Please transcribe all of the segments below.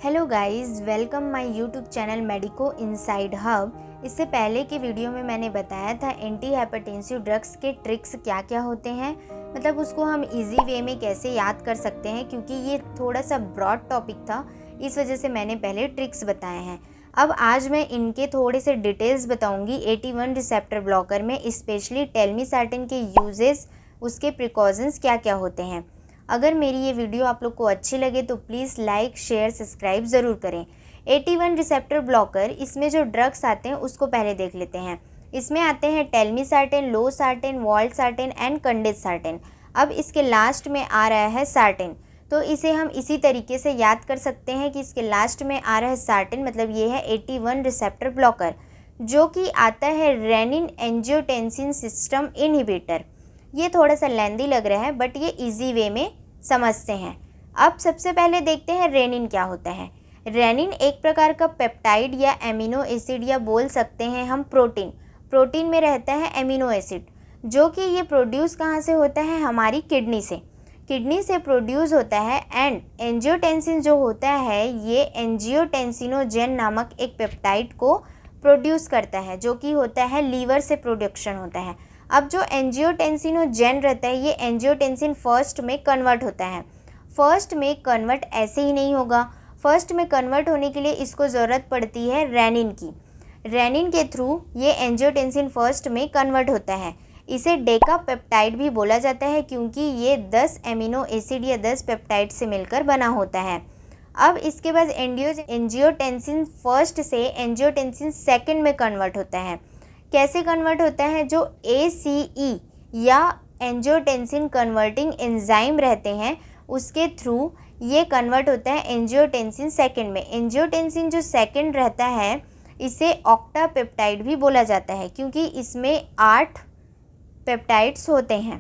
Hello guys, welcome my YouTube channel medico inside hub. इससे पहले की वीडियो में मैंने बताया था एंटी हाइपरटेंसिव ड्रग्स के ट्रिक्स क्या क्या होते हैं, मतलब उसको हम इजी वे में कैसे याद कर सकते हैं, क्योंकि ये थोड़ा सा ब्रॉड टॉपिक था, इस वजह से मैंने पहले ट्रिक्स बताए हैं। अब आज मैं इनके थोड़े से डिटेल्स बताऊंगी। 81 रिसेप्टर ब्लॉकर में स्पेशली टेलमिसार्टेन के यूजेस, उसके प्रिकॉशंस क्या क्या होते हैं। अगर मेरी ये वीडियो आप लोग को अच्छी लगे तो प्लीज़ लाइक शेयर सब्सक्राइब ज़रूर करें। 81 रिसेप्टर ब्लॉकर, इसमें जो ड्रग्स आते हैं उसको पहले देख लेते हैं। इसमें आते हैं टेलमिसार्टेन, लोसार्टेन, वॉल्सार्टेन एंड कंडेंसार्टेन। अब इसके लास्ट में आ रहा है सार्टेन, तो इसे हम इसी तरीके से याद कर सकते हैं कि इसके लास्ट में आ रहा है सार्टेन, मतलब ये है 81 रिसेप्टर ब्लॉकर, जो कि आता है रेनिन एंजियोटेंसिन सिस्टम इनहिबिटर। ये थोड़ा सा लेंदी लग रहा है बट ये इजी वे में समझते हैं। अब सबसे पहले देखते हैं रेनिन क्या होता है। रेनिन एक प्रकार का पेप्टाइड या एमिनो एसिड, या बोल सकते हैं हम प्रोटीन में रहता है एमिनो एसिड, जो कि ये प्रोड्यूस कहाँ से होता है, हमारी किडनी से प्रोड्यूस होता है। एंड एंजियोटेंसिन जो होता है, ये एंजियोटेंसिनोजेन नामक एक पेप्टाइड को प्रोड्यूस करता है, जो कि होता है लीवर से प्रोडक्शन होता है। अब जो एंजियोटेंसिनोजेन रहता है, ये एंजियोटेंसिन फर्स्ट में कन्वर्ट होता है। फर्स्ट में कन्वर्ट ऐसे ही नहीं होगा, फर्स्ट में कन्वर्ट होने के लिए इसको ज़रूरत पड़ती है रेनिन की। रेनिन के थ्रू ये एंजियोटेंसिन फर्स्ट में कन्वर्ट होता है। इसे डेकापेप्टाइड भी बोला जाता है, क्योंकि ये 10 एमिनो एसिड या 10 पेप्टाइड से मिलकर बना होता है। अब इसके बाद एंजियोटेंसिन फर्स्ट से एंजियोटेंसिन सेकेंड में कन्वर्ट होता है। कैसे कन्वर्ट होता है, जो ACE या एंजियोटेंसिन कन्वर्टिंग एंजाइम रहते हैं, उसके थ्रू ये कन्वर्ट होता है एंजियोटेंसिन सेकेंड में। एंजियोटेंसिन जो सेकेंड रहता है, इसे ऑक्टापेप्टाइड भी बोला जाता है, क्योंकि इसमें 8 पेप्टाइड्स होते हैं।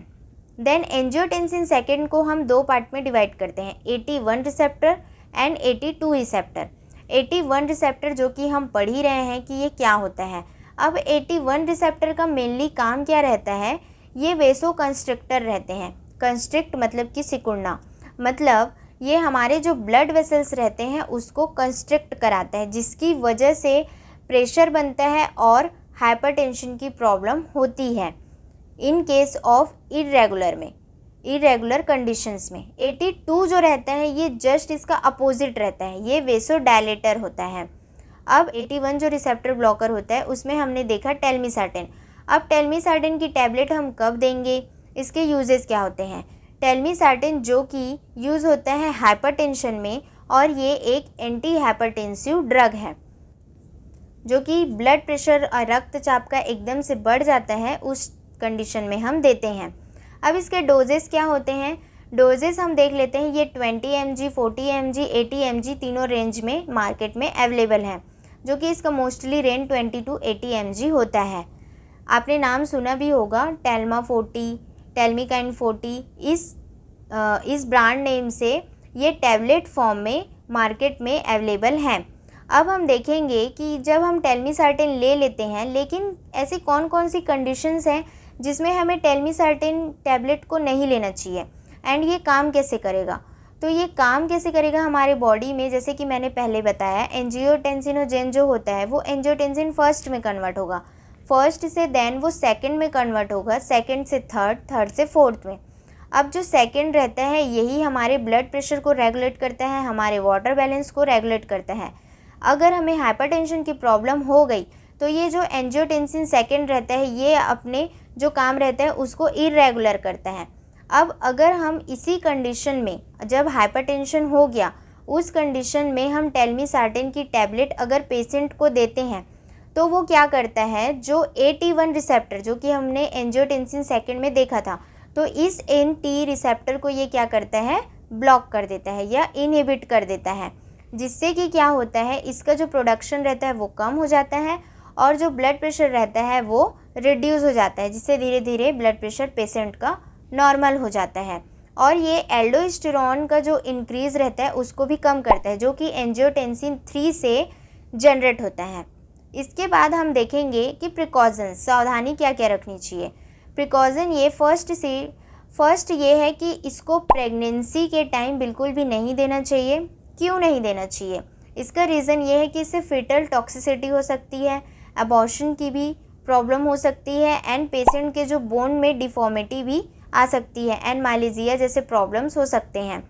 देन एंजियोटेंसिन सेकेंड को हम दो पार्ट में डिवाइड करते हैं, 81 रिसेप्टर एंड 82 रिसेप्टर। 81 रिसेप्टर जो कि हम पढ़ ही रहे हैं कि ये क्या होता है। अब 81 रिसेप्टर का मेनली काम क्या रहता है, ये वेसो कंस्ट्रिक्टर रहते हैं। कंस्ट्रिक्ट मतलब कि सिकुड़ना, मतलब ये हमारे जो ब्लड वेसल्स रहते हैं उसको कंस्ट्रिक्ट कराता है, जिसकी वजह से प्रेशर बनता है और हाइपरटेंशन की प्रॉब्लम होती है in case of irregular conditions में। 82 जो रहता है, ये जस्ट इसका अपोजिट रहता है, ये वेसो डायलेटर होता है। अब 81 जो रिसेप्टर ब्लॉकर होता है, उसमें हमने देखा टेलमिसार्टेन। अब टेलमिसार्टेन की टैबलेट हम कब देंगे, इसके यूजेस क्या होते हैं। टेलमिसार्टेन जो कि यूज़ होता है हाइपरटेंशन में, और ये एक एंटी हाइपरटेंसिव ड्रग है, जो कि ब्लड प्रेशर और रक्तचाप का एकदम से बढ़ जाता है, उस कंडीशन में हम देते हैं। अब इसके डोजेस क्या होते हैं, डोजेस हम देख लेते हैं। ये 20 mg, 40 mg, 80 mg तीनों रेंज में मार्केट में अवेलेबल है, जो कि इसका मोस्टली रेंज 20 to 80 mg होता है। आपने नाम सुना भी होगा, टेल्मा 40, टेलमिकाइन 40, इस ब्रांड नेम से ये टैबलेट फॉर्म में मार्केट में अवेलेबल हैं। अब हम देखेंगे कि जब हम टेलमिसार्टेन ले लेते हैं, लेकिन ऐसी कौन कौन सी कंडीशंस हैं जिसमें हमें टेलमिसार्टेन टैबलेट को नहीं लेना चाहिए, एंड ये काम कैसे करेगा। तो ये काम कैसे करेगा हमारे बॉडी में, जैसे कि मैंने पहले बताया, एंजियोटेंसिनोजेन जो होता है वो एंजियोटेंसिन फर्स्ट में कन्वर्ट होगा, फर्स्ट से देन वो सेकंड में कन्वर्ट होगा, सेकंड से थर्ड, थर्ड से फोर्थ में। अब जो सेकंड रहता है, यही हमारे ब्लड प्रेशर को रेगुलेट करता है, हमारे वाटर बैलेंस को रेगुलेट करता है। अगर हमें हाइपरटेंशन की प्रॉब्लम हो गई तो ये जो एंजियोटेंसिन सेकेंड रहता है, ये अपने जो काम रहता है उसको इरेगुलर करता है। अब अगर हम इसी कंडीशन में, जब हाइपरटेंशन हो गया, उस कंडीशन में हम टेलमिसार्टेन की टैबलेट अगर पेशेंट को देते हैं, तो वो क्या करता है, जो 81 रिसेप्टर जो कि हमने एंजियोटेंसिन सेकेंड में देखा था, तो इस NT रिसेप्टर को ये क्या करता है, ब्लॉक कर देता है या इनहिबिट कर देता है, जिससे कि क्या होता है, इसका जो प्रोडक्शन रहता है वो कम हो जाता है, और जो ब्लड प्रेशर रहता है वो रिड्यूस हो जाता है, जिससे धीरे धीरे ब्लड प्रेशर पेशेंट का नॉर्मल हो जाता है। और ये एल्डोस्टेरोन का जो इंक्रीज़ रहता है उसको भी कम करता है, जो कि एंजियोटेंसिन 3 से जनरेट होता है। इसके बाद हम देखेंगे कि प्रिकॉशन, सावधानी क्या क्या रखनी चाहिए। प्रिकॉशन ये फर्स्ट ये है कि इसको प्रेगनेंसी के टाइम बिल्कुल भी नहीं देना चाहिए। क्यों नहीं देना चाहिए, इसका रीज़न ये है कि इससे फिटल टॉक्सिसिटी हो सकती है, अबॉर्शन की भी प्रॉब्लम हो सकती है एंड पेशेंट के जो बोन में डिफॉर्मिटी भी आ सकती है एंड माइलेजिया जैसे प्रॉब्लम्स हो सकते हैं।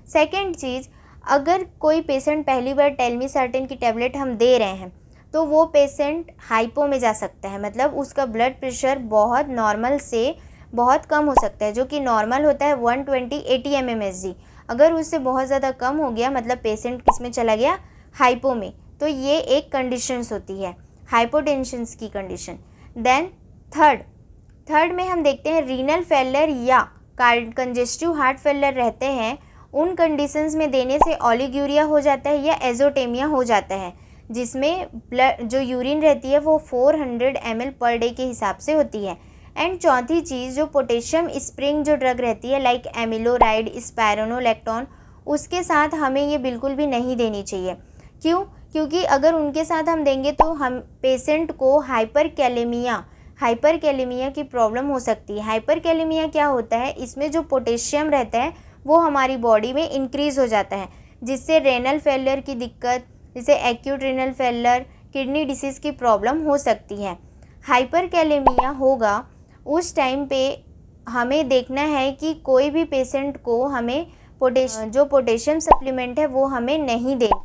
सेकंड चीज़, अगर कोई पेशेंट पहली बार टेलमिसर्टेन की टेबलेट हम दे रहे हैं तो वो पेशेंट हाइपो में जा सकता है, मतलब उसका ब्लड प्रेशर बहुत नॉर्मल से बहुत कम हो सकता है, जो कि नॉर्मल होता है 120/80 mmHg। अगर उससे बहुत ज़्यादा कम हो गया मतलब पेशेंट किस में चला गया, हाइपो में, तो ये एक कंडीशंस होती है हाइपोटेंशंस की कंडीशन। देन थर्ड में हम देखते हैं रीनल फेलियर या कंजेस्टिव हार्ट फेलियर रहते हैं, उन कंडीशंस में देने से ओलिगोरिया हो जाता है या एजोटेमिया हो जाता है, जिसमें ब्लड जो यूरिन रहती है वो 400 ml पर डे के हिसाब से होती है। एंड चौथी चीज़, जो पोटेशियम स्प्रिंग जो ड्रग रहती है लाइक एमिलोराइड, स्पायरोनोलेक्टोन, उसके साथ हमें ये बिल्कुल भी नहीं देनी चाहिए। क्यों? क्योंकि अगर उनके साथ हम देंगे तो हम पेशेंट को हाइपरकैलेमिया की प्रॉब्लम हो सकती है। हाइपरकैलेमिया क्या होता है, इसमें जो पोटेशियम रहता है वो हमारी बॉडी में इंक्रीज़ हो जाता है, जिससे रेनल फेलियर की दिक्कत, जैसे acute renal failure, kidney disease की प्रॉब्लम हो सकती है। हाइपरकैलेमिया होगा उस टाइम पे हमें देखना है कि कोई भी पेशेंट को हमें जो पोटेशियम सप्लीमेंट है वो हमें नहीं देना।